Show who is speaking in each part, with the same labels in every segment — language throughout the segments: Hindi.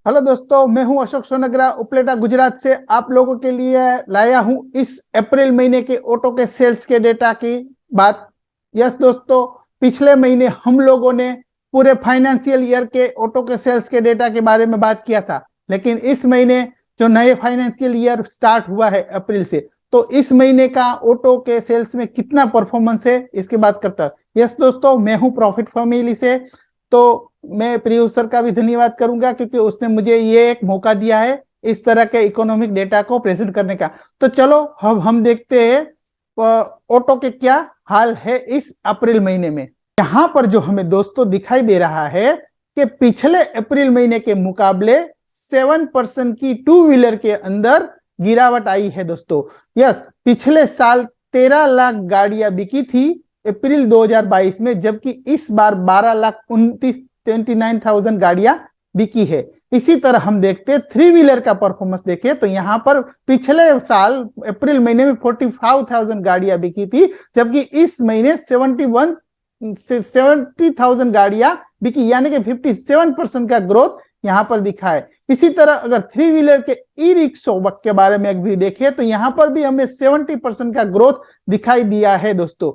Speaker 1: हेलो दोस्तों, मैं हूं अशोक सोनग्रा उपलेटा गुजरात से। आप लोगों के लिए लाया हूं इस अप्रैल महीने के ऑटो के सेल्स के डेटा की बात। यस दोस्तों, पिछले महीने हम लोगों ने पूरे फाइनेंशियल ईयर के ऑटो के सेल्स के डेटा के बारे में बात किया था, लेकिन इस महीने जो नए फाइनेंशियल ईयर स्टार्ट हुआ है अप्रैल से, तो इस महीने का ऑटो के सेल्स में कितना परफॉर्मेंस है इसकी बात करता है। यस दोस्तों, मैं हूं प्रॉफिट फैमिली से। तो मैं प्रियुष सर का भी धन्यवाद करूंगा क्योंकि उसने मुझे ये एक मौका दिया है इस तरह के इकोनॉमिक डेटा को प्रेजेंट करने का। तो चलो अब हम देखते हैं ऑटो के क्या हाल है इस अप्रैल महीने में। यहाँ पर जो हमें दोस्तों दिखाई दे रहा है कि पिछले अप्रैल महीने के मुकाबले 7% की टू व्हीलर के अंदर गिरावट आई है दोस्तों। यस, पिछले साल 13 लाख गाड़ियां बिकी थी अप्रैल 2022 में, जबकि इस बार 12,29,29,000 गाड़ियां बिकी है। इसी तरह हम देखते हैं थ्री व्हीलर का परफॉर्मेंस देखें तो यहाँ पर पिछले साल अप्रैल महीने में 45,000 गाड़ियां बिकी थी, जबकि इस महीने 70,000 गाड़ियां बिकी, यानी कि 57% का ग्रोथ यहाँ पर दिखा है। इसी तरह अगर थ्री व्हीलर के ई रिक्शो के बारे में भी देखें तो यहाँ पर भी हमें 70% का ग्रोथ दिखाई दिया है दोस्तों।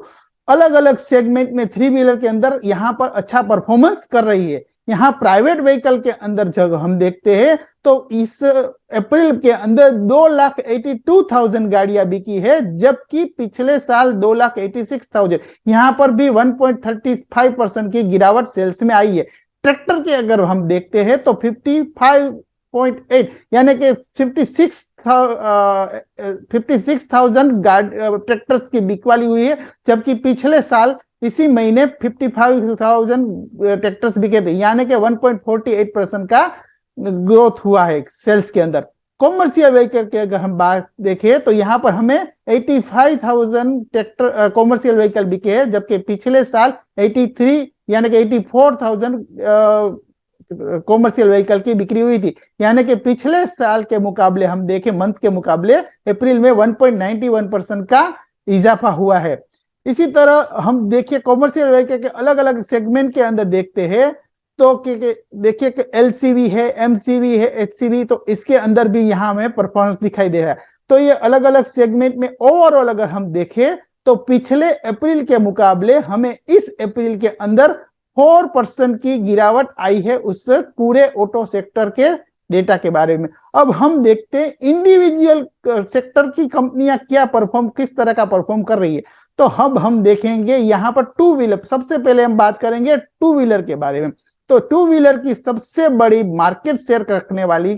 Speaker 1: अलग अलग सेगमेंट में थ्री व्हीलर के अंदर यहाँ पर अच्छा परफॉर्मेंस कर रही है। यहाँ प्राइवेट व्हीकल के अंदर जब हम देखते हैं तो इस अप्रैल के अंदर 2,82,000 गाड़ियां बिकी है, जबकि पिछले साल 2,86,000। यहाँ पर भी 1.35% की गिरावट सेल्स में आई है। ट्रैक्टर के अगर हम देखते हैं तो 55.8 यानी कि 56,000 ट्रैक्टर्स की बिकवाली हुई है, जबकि पिछले साल इसी महीने 55,000 ट्रैक्टर्स बिके थे, यानी कि 1.48% का ग्रोथ हुआ है सेल्स के अंदर। कॉमर्शियल व्हीकल के अगर हम बात देखें तो यहाँ पर हमें 85,000 ट्रैक्टर कॉमर्शियल व्हीकल बिके हैं, जबकि पिछले साल 83 यानी कि 84,000 कॉमर्शियल व्हीकल की बिक्री हुई थी, यानी कि पिछले साल के मुकाबले हम देखें मंथ के मुकाबले अप्रैल में 1.91% का इजाफा हुआ है। इसी तरह हम देखिए कॉमर्शियल व्हीकल के अलग अलग सेगमेंट के अंदर देखते हैं तो देखिए कि एलसीवी है, एमसीवी है, एचसीवी, तो इसके अंदर भी यहाँ हमें परफॉर्मेंस दिखाई दे रहा है। तो ये अलग अलग सेगमेंट में ओवरऑल अगर हम देखें तो पिछले अप्रैल के मुकाबले हमें इस अप्रैल के अंदर 4% की गिरावट आई है उस पूरे ऑटो सेक्टर के डेटा के बारे में। अब हम देखते हैं इंडिविजुअल सेक्टर की कंपनियां क्या किस तरह का परफॉर्म कर रही है। तो अब हम देखेंगे यहाँ पर टू व्हीलर, सबसे पहले हम बात करेंगे टू व्हीलर के बारे में। तो टू व्हीलर की सबसे बड़ी मार्केट शेयर रखने वाली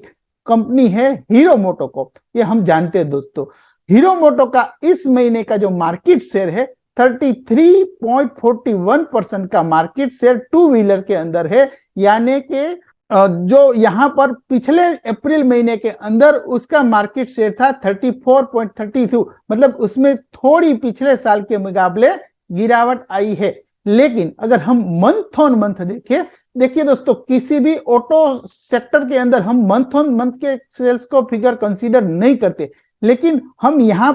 Speaker 1: कंपनी है हीरो मोटोकॉर्प। ये हम जानते हैं दोस्तों। हीरो मोटो का इस महीने का जो मार्केट शेयर है 33.41% का मार्केट शेयर टू व्हीलर के अंदर है, यानी कि जो यहाँ पर पिछले अप्रैल महीने के अंदर उसका मार्केट शेयर था 34.32, मतलब उसमें थोड़ी पिछले साल के मुकाबले गिरावट आई है। लेकिन अगर हम मंथ ऑन मंथ देखिए दोस्तों, किसी भी ऑटो सेक्टर के अंदर हम मंथ ऑन मंथ के सेल्स को फिगर कंसीडर नहीं करते, लेकिन हम यहाँ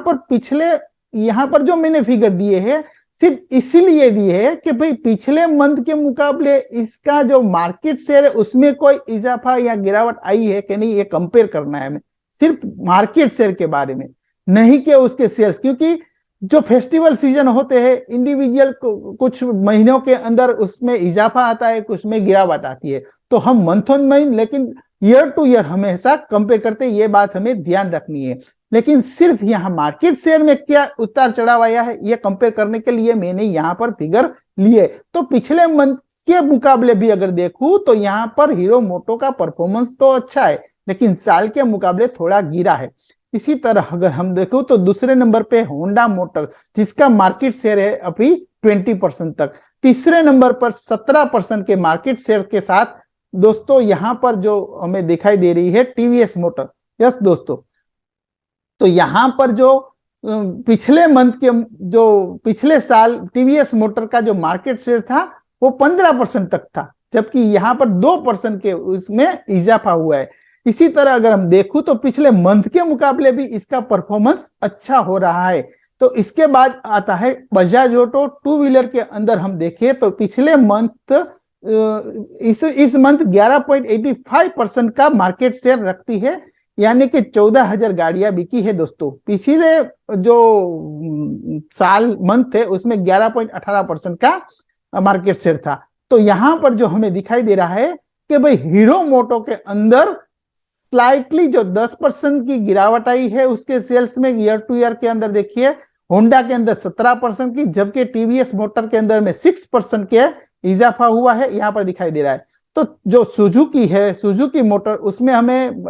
Speaker 1: पर जो मैंने फिगर दिए हैं सिर्फ इसलिए दिए है कि भाई पिछले मंथ के मुकाबले इसका जो मार्केट शेयर है उसमें कोई इजाफा या गिरावट आई है कि नहीं, ये कंपेयर करना है हमें सिर्फ मार्केट शेयर के बारे में, नहीं कि उसके सेल्स। क्योंकि जो फेस्टिवल सीजन होते हैं इंडिविजुअल कुछ महीनों के अंदर उसमें इजाफा आता है, कुछ में गिरावट आती है। तो हम मंथ ऑन मंथ लेकिन ईयर टू ईयर हमेशा कंपेयर करते हैं, ये बात हमें ध्यान रखनी है। लेकिन सिर्फ यहाँ मार्केट शेयर में क्या उतार चढ़ाव आया है ये कंपेयर करने के लिए मैंने यहाँ पर फिगर लिए। तो पिछले मंथ के मुकाबले भी अगर देखूं तो यहाँ पर हीरो मोटो का परफॉर्मेंस तो अच्छा है, लेकिन साल के मुकाबले थोड़ा गिरा है। इसी तरह अगर हम देखो तो दूसरे नंबर पे होंडा मोटर, जिसका मार्केट शेयर है अभी 20% तक। तीसरे नंबर पर 17% के मार्केट शेयर के साथ दोस्तों यहाँ पर जो हमें दिखाई दे रही है टीवीएस मोटर। यस दोस्तों, तो यहाँ पर जो पिछले साल टीवीएस मोटर का जो मार्केट शेयर था वो 15% तक था, जबकि यहाँ पर 2% के उसमें इजाफा हुआ है। इसी तरह अगर हम देखूं तो पिछले मंथ के मुकाबले भी इसका परफॉर्मेंस अच्छा हो रहा है। तो इसके बाद आता है बजाज ऑटो। टू व्हीलर के अंदर हम देखें तो पिछले मंथ इस मंथ 11.85% का मार्केट शेयर रखती है, यानी कि 14,000 गाड़ियां बिकी है दोस्तों। पिछले जो साल मंथ थे उसमें 11.18% का मार्केट शेयर था। तो यहां पर जो हमें दिखाई दे रहा है कि भाई हीरो मोटो के अंदर स्लाइटली जो 10% की गिरावट आई है उसके सेल्स में ईयर टू ईयर के अंदर देखिए, होंडा के अंदर 17% की, जबकि टीवीएस मोटर के अंदर में 6% के इजाफा हुआ है, यहां पर दिखाई दे रहा है। तो जो सुजुकी है, सुजुकी मोटर, उसमें हमें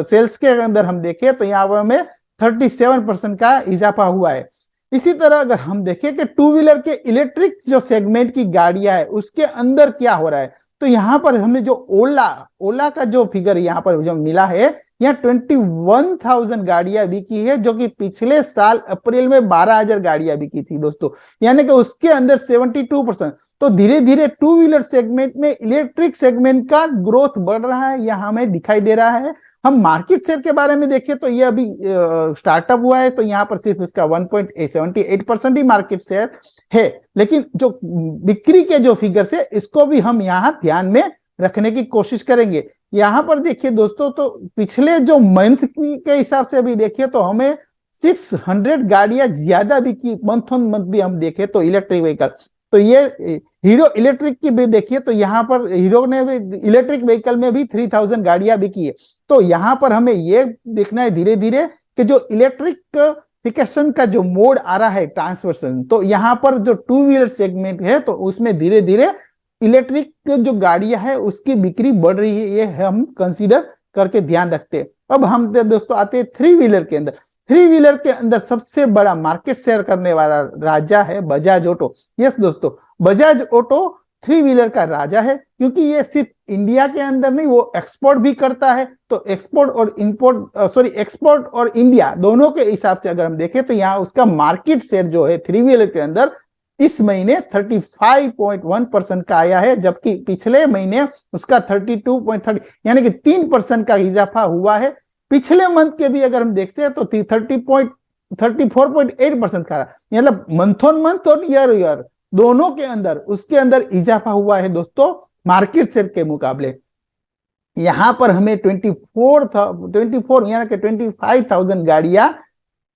Speaker 1: सेल्स के अंदर हम देखें तो यहाँ पर हमें 37% का इजाफा हुआ है। इसी तरह अगर हम देखें कि टू व्हीलर के इलेक्ट्रिक जो सेगमेंट की गाड़ियां है उसके अंदर क्या हो रहा है, तो यहाँ पर हमें जो ओला ओला का जो फिगर यहाँ पर जो मिला है, यहाँ 21,000 गाड़ियां बिकी है, जो कि पिछले साल अप्रैल में 12,000 गाड़ियां बिकी थी दोस्तों, यानी कि उसके अंदर 72%। तो धीरे धीरे टू व्हीलर सेगमेंट में इलेक्ट्रिक सेगमेंट का ग्रोथ बढ़ रहा है, यह हमें दिखाई दे रहा है। हम मार्केट शेयर के बारे में देखें तो ये अभी स्टार्टअप हुआ है, तो यहाँ पर सिर्फ इसका 1.78% ही मार्केट शेयर है, लेकिन जो बिक्री के जो फिगर्स है इसको भी हम यहाँ ध्यान में रखने की कोशिश करेंगे। यहाँ पर देखिए दोस्तों, तो पिछले जो मंथ के हिसाब से अभी देखिए तो हमें 600 गाड़ियां ज्यादा बिकी, मंथ ऑन मंथ भी हम देखें तो इलेक्ट्रिक व्हीकल। तो ये हीरो इलेक्ट्रिक की भी देखिए तो यहाँ पर हीरो ने भी इलेक्ट्रिक व्हीकल में भी 3,000 गाड़ियां बिकी है। तो यहाँ पर हमें ये देखना है धीरे धीरे कि जो इलेक्ट्रिफिकेशन का जो मोड आ रहा है, ट्रांसवर्सन, तो यहाँ पर जो टू व्हीलर सेगमेंट है तो उसमें धीरे धीरे इलेक्ट्रिक जो गाड़ियां है उसकी बिक्री बढ़ रही है, ये हम कंसीडर करके ध्यान रखते हैं। अब हम दोस्तों आते हैं थ्री व्हीलर के अंदर। थ्री व्हीलर के अंदर सबसे बड़ा मार्केट शेयर करने वाला राजा है बजाज ऑटो। यस दोस्तों, बजाज ऑटो थ्री व्हीलर का राजा है, क्योंकि ये सिर्फ इंडिया के अंदर नहीं, वो एक्सपोर्ट भी करता है। तो एक्सपोर्ट और इंपोर्ट एक्सपोर्ट और इंडिया दोनों के हिसाब से अगर हम देखें तो यहाँ उसका मार्केट शेयर जो है थ्री व्हीलर के अंदर इस महीने 35.1% का आया है, जबकि पिछले महीने उसका 32.30 यानी कि 3% का इजाफा हुआ है। पिछले मंथ के भी अगर हम देखते हैं तो 34.8% का, मतलब मंथ ऑन मंथ और ईयर ईयर दोनों के अंदर उसके अंदर इजाफा हुआ है दोस्तों मार्केट शेयर के मुकाबले। यहां पर हमें 24 यानी कि 25,000 गाड़ियां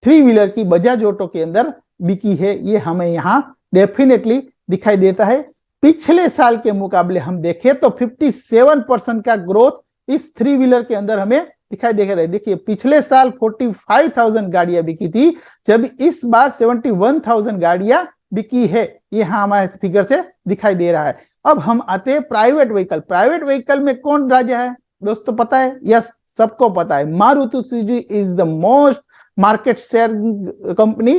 Speaker 1: थ्री व्हीलर की बजाज ऑटो के अंदर बिकी है, ये हमें यहाँ डेफिनेटली दिखाई देता है। पिछले साल के मुकाबले हम देखें तो 57% का ग्रोथ इस थ्री व्हीलर के अंदर हमें दिखाई दे रहा है। देखिए पिछले साल 45,000 गाड़ियां बिकी थी, जब इस बार 71,000 गाड़ियां बिकी है, ये हमारे फिगर से दिखाई दे रहा है। अब हम आते हैं प्राइवेट व्हीकल। प्राइवेट व्हीकल में कौन राजा है दोस्तों, पता है? यस, सबको पता है, Maruti Suzuki is the most market share company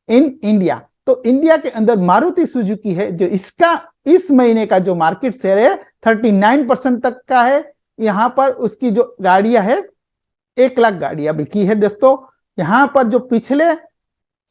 Speaker 1: in India. तो इंडिया के अंदर मारुति सुजुकी है, जो इसका इस महीने का जो मार्केट शेयर है 39% तक का है। यहां पर उसकी जो गाड़ियां है 1 लाख गाड़ियां बिकी है दोस्तों। यहां पर जो पिछले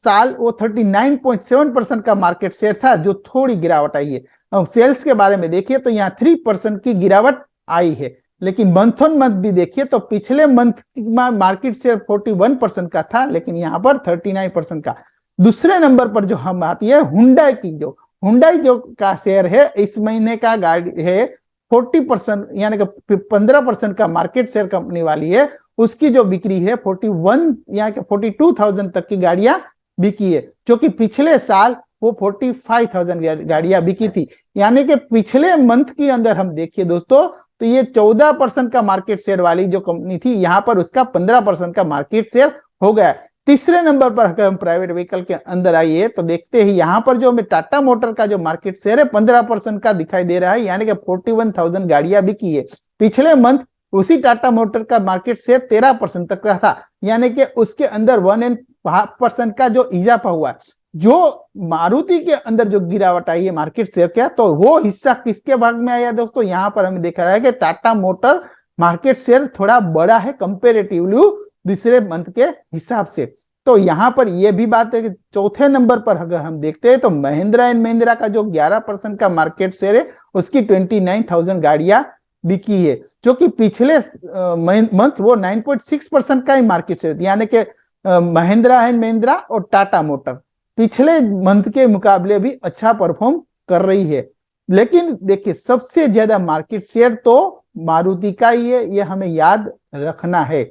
Speaker 1: साल वो 39.7% का मार्केट शेयर था, जो थोड़ी गिरावट आई है। अब सेल्स के बारे में देखिए तो यहाँ 3% की गिरावट आई है, लेकिन मंथ ऑन मंथ भी देखिए तो पिछले मंथ मार्केट शेयर 41% का था, लेकिन यहाँ पर 39% का। दूसरे नंबर पर जो हम आती है हुंडई की, जो हुंडई जो का शेयर है इस महीने का गाड़ी है 40%, यानी कि 15% का मार्केट शेयर कंपनी वाली है। उसकी जो बिक्री है 41 यानी कि 42,000 तक की गाड़ियां बिकी है, जो कि पिछले साल वो 45,000 गाड़ियां बिकी थी। यानी कि पिछले मंथ के अंदर हम देखिए दोस्तों तो ये 14% का मार्केट शेयर वाली जो कंपनी थी, यहां पर उसका 15% का मार्केट शेयर हो गया। तीसरे नंबर पर अगर हम प्राइवेट व्हीकल के अंदर आइए तो देखते हैं यहां पर जो हमें टाटा मोटर का जो मार्केट शेयर है 15% का दिखाई दे रहा है, यानी कि 41,000 गाड़ियां बिकी है। पिछले मंथ उसी टाटा मोटर का मार्केट शेयर 13% तक का था, यानी कि उसके अंदर 1.5% का जो इजाफा हुआ है। जो मारुति के अंदर जो गिरावट आई है मार्केट शेयर का, तो वो हिस्सा किसके भाग में आया दोस्तों? यहां पर हमें देखा रहा है कि टाटा मोटर मार्केट शेयर थोड़ा बड़ा है कंपेरेटिवली दूसरे मंथ के हिसाब से। तो यहां पर यह भी बात है कि चौथे नंबर पर अगर हम देखते हैं तो महिंद्रा एंड महिंद्रा का जो 11% का मार्केट शेयर है उसकी 29,000 गाड़ियां बिकी है, जो कि पिछले मंथ वो 9.6% का ही मार्केट शेयर, यानी कि महिंद्रा एंड महिंद्रा और टाटा मोटर पिछले मंथ के मुकाबले भी अच्छा परफॉर्म कर रही है। लेकिन देखिए सबसे ज्यादा मार्केट शेयर तो मारुति का ही है, ये हमें याद रखना है,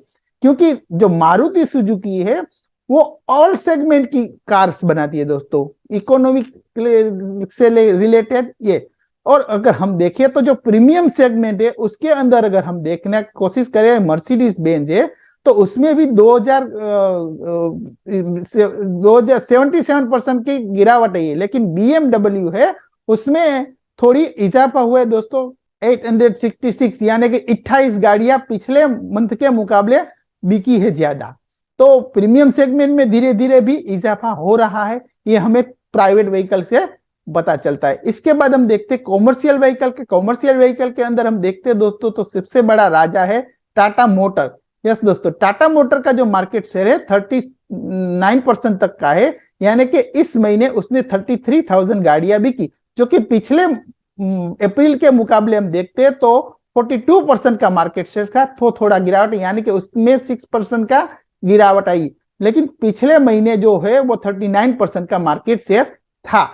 Speaker 1: क्योंकि जो मारुति सुजुकी है वो ऑल सेगमेंट की कार्स बनाती है दोस्तों, इकोनॉमिक से रिलेटेड ये। और अगर हम देखें तो जो प्रीमियम सेगमेंट है उसके अंदर अगर हम देखने की कोशिश करें, मर्सिडीज बेंज है, तो उसमें भी 77% की गिरावट है, लेकिन बीएमडब्ल्यू है उसमें थोड़ी इजाफा हुआ है दोस्तों, 866, यानी कि 28 गाड़ियां पिछले मंथ के मुकाबले बिकी है ज्यादा। तो प्रीमियम सेगमेंट में धीरे धीरे भी इजाफा हो रहा है, ये हमें प्राइवेट व्हीकल से पता चलता है। इसके बाद हम देखते हैं कॉमर्शियल व्हीकल के। कॉमर्शियल व्हीकल के अंदर हम देखते हैं दोस्तों, तो सबसे बड़ा राजा है टाटा मोटर। यस दोस्तों, टाटा मोटर का जो मार्केट शेयर है 39% तक का है, यानी कि इस महीने उसने 33,000 गाड़ियां बिकी, जो कि पिछले अप्रैल के मुकाबले हम देखते हैं तो 42% का मार्केट शेयर था, तो थोड़ा गिरावट, यानी कि उसमें 6% का गिरावट आई। लेकिन पिछले महीने जो है वो 39% का मार्केट शेयर था।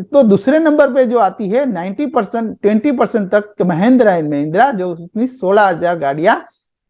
Speaker 1: तो दूसरे नंबर पे जो आती है 90%, 20% तक महिंद्रा एंड महिंद्रा, जो उसने 16,000 गाड़ियां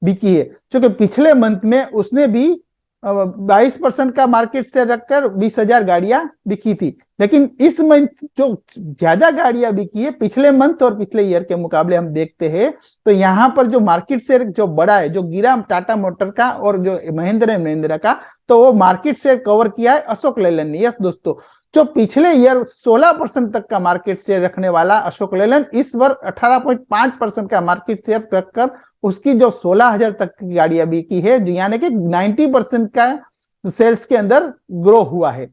Speaker 1: बिकी है, क्योंकि पिछले मंथ में उसने भी 22% का मार्केट शेयर रखकर 20,000 गाड़ियां बिकी थी। लेकिन इस मंथ जो ज्यादा गाड़ियां बिकी है पिछले मंथ और पिछले ईयर के मुकाबले हम देखते हैं, तो यहाँ पर जो मार्केट शेयर जो बड़ा है, जो गिरा टाटा मोटर का और जो महिंद्रा का, तो वो मार्केट शेयर कवर किया है अशोक लेलैंड ने। यस दोस्तों, जो पिछले ईयर 16% तक का मार्केट शेयर रखने वाला अशोक लेलैंड इस वर्ष 18.5% का मार्केट शेयर रखकर उसकी जो 16,000 तक की गाड़ियां बिकी है, जो यानी कि 90% का सेल्स के अंदर ग्रो हुआ है।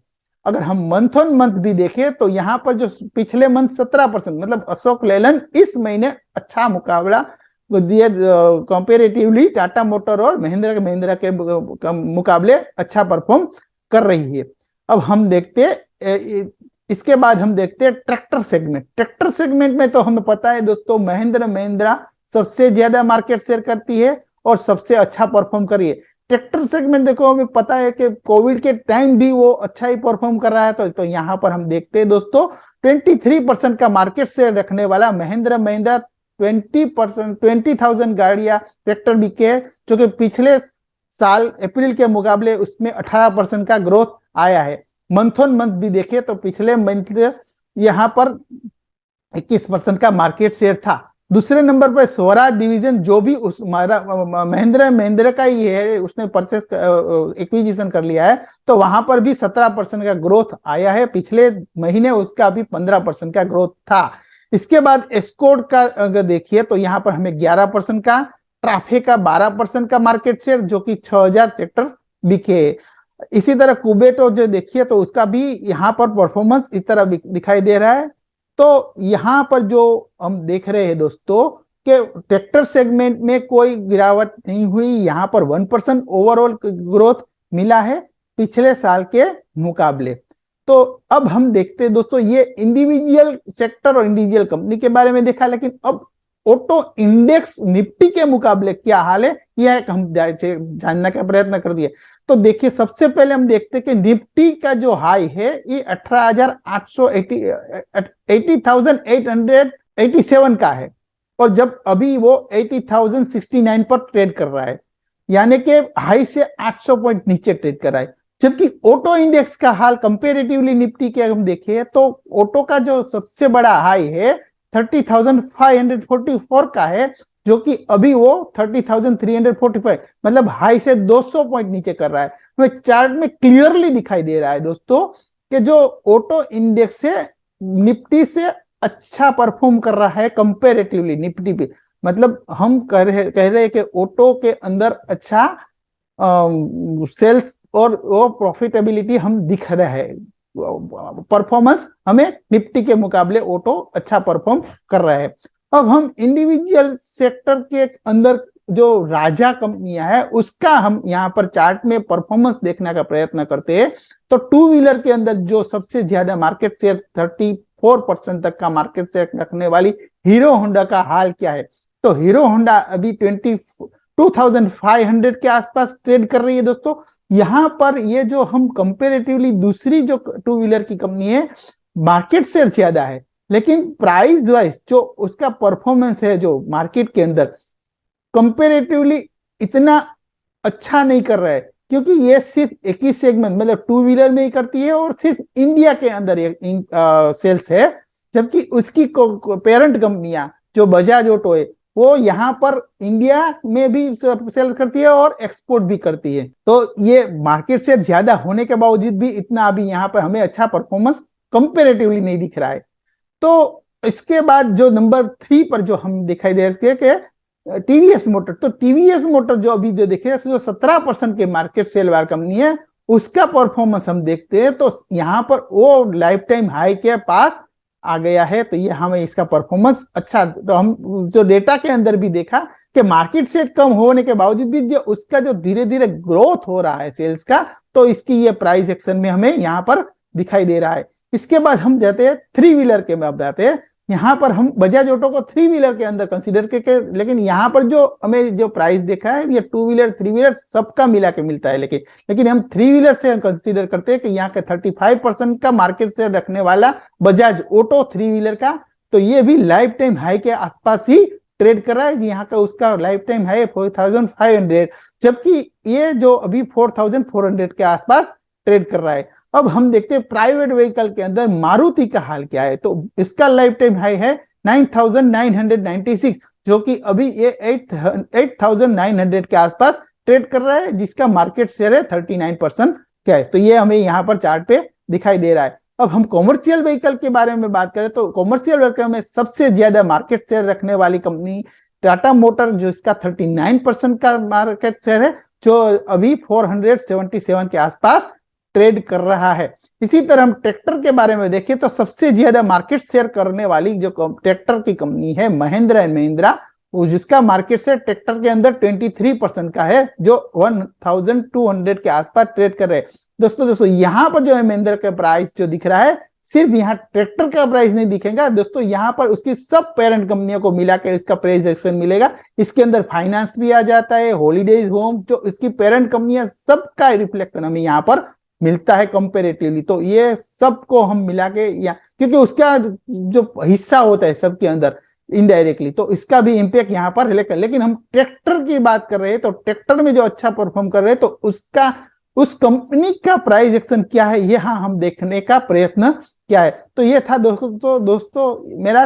Speaker 1: अगर हम मंथ ऑन मंथ भी देखें तो यहाँ पर जो पिछले मंथ 17%, मतलब अशोक लेलैंड इस महीने अच्छा मुकाबला दिए, कंपेरेटिवली टाटा मोटर और महिंद्रा के मुकाबले अच्छा परफॉर्म कर रही है। अब हम देखते हैं, इसके बाद हम देखते हैं ट्रैक्टर सेगमेंट। ट्रैक्टर सेगमेंट में तो हमें पता है दोस्तों, महिंद्रा सबसे ज्यादा मार्केट शेयर करती है और सबसे अच्छा परफॉर्म कर रही है। ट्रैक्टर सेगमेंट देखो, हमें पता है कि कोविड के टाइम भी वो अच्छा ही परफॉर्म कर रहा है। तो यहाँ पर हम देखते हैं दोस्तों 23% का मार्केट शेयर रखने वाला महिंद्रा 20,000 गाड़ियां ट्रैक्टर बिके है, जो कि पिछले साल अप्रैल के मुकाबले उसमें 18% का ग्रोथ आया है। मंथ ऑन मंथ भी देखे तो पिछले मंथ यहाँ पर 21% का मार्केट शेयर था। दूसरे नंबर पर स्वराज डिवीजन, जो भी उस महिंद्रा का ही है, उसने परचेस एक्विजिशन कर लिया है, तो वहां पर भी 17% का ग्रोथ आया है। पिछले महीने उसका भी 15% का ग्रोथ था। इसके बाद एस्कॉर्ट का अगर देखिए तो यहाँ पर हमें 11% का, ट्राफिक का 12% का मार्केट शेयर, जो कि 6,000 ट्रैक्टर बिके। इसी तरह कुबेटो जो देखिए तो उसका भी यहाँ पर परफॉर्मेंस इस तरह दिखाई दे रहा है। तो यहाँ पर जो हम देख रहे हैं दोस्तों कि ट्रैक्टर सेगमेंट में कोई गिरावट नहीं हुई, यहाँ पर 1% ओवरऑल ग्रोथ मिला है पिछले साल के मुकाबले। तो अब हम देखते हैं दोस्तों, ये इंडिविजुअल सेक्टर और इंडिविजुअल कंपनी के बारे में देखा, लेकिन अब ऑटो इंडेक्स निफ्टी के मुकाबले क्या हाल है, यह हम जानने का प्रयत्न कर दिए। तो देखिए सबसे पहले हम देखते हैं कि निफ्टी का जो हाई है ये 80,887 का है, और जब अभी वो 80,069 पर ट्रेड कर रहा है, यानी कि हाई से 800 पॉइंट नीचे ट्रेड कर रहा है। जबकि ऑटो इंडेक्स का हाल कंपेरेटिवली निफ्टी के हम देखें तो ऑटो का जो सबसे बड़ा हाई है 30,544 का है, जो कि अभी वो 30,345, मतलब हाई से 200 पॉइंट नीचे कर रहा है। हमें चार्ट में क्लियरली दिखाई दे रहा है दोस्तों कि जो ऑटो इंडेक्स से निफ्टी से अच्छा परफॉर्म कर रहा है कंपेरेटिवली निफ्टी पे। मतलब हम कह रहे हैं कि ऑटो के अंदर अच्छा सेल्स और वो प्रॉफिटेबिलिटी हम दिख रहा है, परफॉर्मेंस हमें निफ्टी के मुकाबले ऑटो अच्छा परफॉर्म कर रहा है। अब हम इंडिविजुअल सेक्टर के अंदर जो राजा कंपनियां हैं उसका हम यहाँ पर चार्ट में परफॉर्मेंस देखने का प्रयत्न करते हैं। तो टू व्हीलर के अंदर जो सबसे ज्यादा मार्केट शेयर 34% तक का मार्केट शेयर रखने वाली हीरो होंडा का हाल क्या है। तो हीरो होंडा अभी 22,500 के आसपास ट्रेड कर रही है दोस्तों। यहाँ पर ये जो हम कंपेरेटिवली दूसरी जो टू व्हीलर की कंपनी है, मार्केट शेयर ज्यादा है, लेकिन प्राइस वाइज जो उसका परफॉर्मेंस है जो मार्केट के अंदर कंपेरेटिवली इतना अच्छा नहीं कर रहा है, क्योंकि ये सिर्फ एक ही सेगमेंट मतलब टू व्हीलर में ही करती है और सिर्फ इंडिया के अंदर सेल्स है, जबकि उसकी पेरेंट कंपनियां जो बजाज ऑटो है वो यहाँ पर इंडिया में भी सेल करती है और एक्सपोर्ट भी करती है। तो ये मार्केट शेयर ज्यादा होने के बावजूद भी इतना अभी यहाँ पर हमें अच्छा परफॉर्मेंस कंपेरेटिवली नहीं दिख रहा है। तो इसके बाद जो नंबर 3 पर जो हम दिखाई दे रहे थे टीवीएस मोटर, तो टीवीएस मोटर जो अभी जो देखे जो 17% के मार्केट शेयर वाली कंपनी है, उसका परफॉर्मेंस हम देखते हैं तो यहाँ पर वो लाइफ टाइम हाई के पास आ गया है। तो ये हमें इसका परफॉर्मेंस अच्छा, तो हम जो डेटा के अंदर भी देखा कि मार्केट शेयर कम होने के बावजूद भी जो उसका जो धीरे धीरे ग्रोथ हो रहा है सेल्स का, तो इसकी ये प्राइस एक्शन में हमें यहाँ पर दिखाई दे रहा है। इसके बाद हम जाते हैं 3 व्हीलर के में अब जाते हैं। यहाँ पर हम बजाज ऑटो को 3 व्हीलर के अंदर कंसीडर करके, लेकिन यहाँ पर जो हमें जो प्राइस देखा है ये 2 व्हीलर 3 व्हीलर सबका मिला के मिलता है, लेकिन हम 3 व्हीलर से कंसीडर करते हैं कि यहाँ के 35% का मार्केट शेयर रखने वाला बजाज ऑटो 3 व्हीलर का, तो ये भी लाइफ टाइम हाई के आसपास ही ट्रेड कर रहा है। यहाँ का उसका लाइफ टाइम हाई 4500, जबकि ये जो अभी 4400 के आसपास ट्रेड कर रहा है। अब हम देखते हैं प्राइवेट व्हीकल के अंदर मारुति का हाल क्या है, तो इसका लाइफ टाइम हाई है 9996, जो कि अभी ये 8900 के आसपास ट्रेड कर रहा है, जिसका मार्केट शेयर है 39% क्या है। तो ये हमें यहाँ पर चार्ट पे दिखाई दे रहा है। अब हम कॉमर्शियल व्हीकल के बारे में बात करें तो कॉमर्शियल व्हीकल में सबसे ज्यादा मार्केट शेयर रखने वाली कंपनी टाटा मोटर, जो इसका 39% का मार्केट शेयर है, जो अभी 477 के आसपास ट्रेड कर रहा है। इसी तरह हम ट्रैक्टर के बारे में देखें तो सबसे ज्यादा मार्केट शेयर करने वाली जो ट्रैक्टर की कंपनी है महिंद्रा एंड महिंद्रा, जिसका मार्केट शेयर ट्रैक्टर के अंदर 23% का है, जो 1200 के आसपास ट्रेड कर रहे हैं। दोस्तों यहाँ पर जो है महिंद्रा का प्राइस जो दिख रहा है, सिर्फ यहाँ ट्रैक्टर का प्राइस नहीं दिखेगा दोस्तों, यहाँ पर उसकी सब पेरेंट कंपनियों को मिला के इसका प्राइस एक्शन मिलेगा। इसके अंदर फाइनेंस भी आ जाता है, हॉलीडेज होम, जो इसकी पेरेंट कंपनियां सबका रिफ्लेक्शन हमें यहाँ पर मिलता है कंपेरेटिवली। तो ये सबको हम मिला के, या क्योंकि उसका जो हिस्सा होता है सबके अंदर इनडायरेक्टली, तो इसका भी इंपैक्ट यहाँ पर है। लेकिन हम ट्रैक्टर की बात कर रहे हैं तो ट्रैक्टर में जो अच्छा परफॉर्म कर रहे हैं तो उसका उस कंपनी का प्राइस एक्शन क्या है, ये हाँ हम देखने का प्रयत्न क्या है। तो ये था दोस्तों मेरा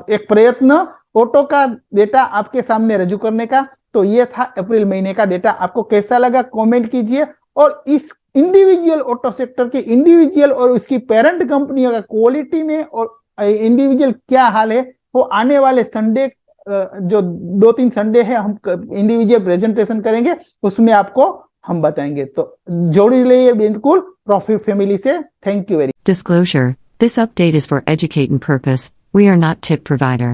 Speaker 1: एक प्रयत्न ऑटो का डेटा आपके सामने रजू करने का। तो ये था अप्रैल महीने का डेटा, आपको कैसा लगा कमेंट कीजिए, और इस इंडिविजुअल ऑटो सेक्टर के इंडिविजुअल और उसकी पेरेंट कंपनियों का क्वालिटी में और इंडिविजुअल क्या हाल है, वो आने वाले संडे जो 2-3 संडे है हम इंडिविजुअल प्रेजेंटेशन करेंगे, उसमें आपको हम बताएंगे। तो जोड़ी रहिए बिल्कुल प्रॉफिट फैमिली से। Thank you very.
Speaker 2: Disclosure: This update is for educating purpose. We are not tip provider.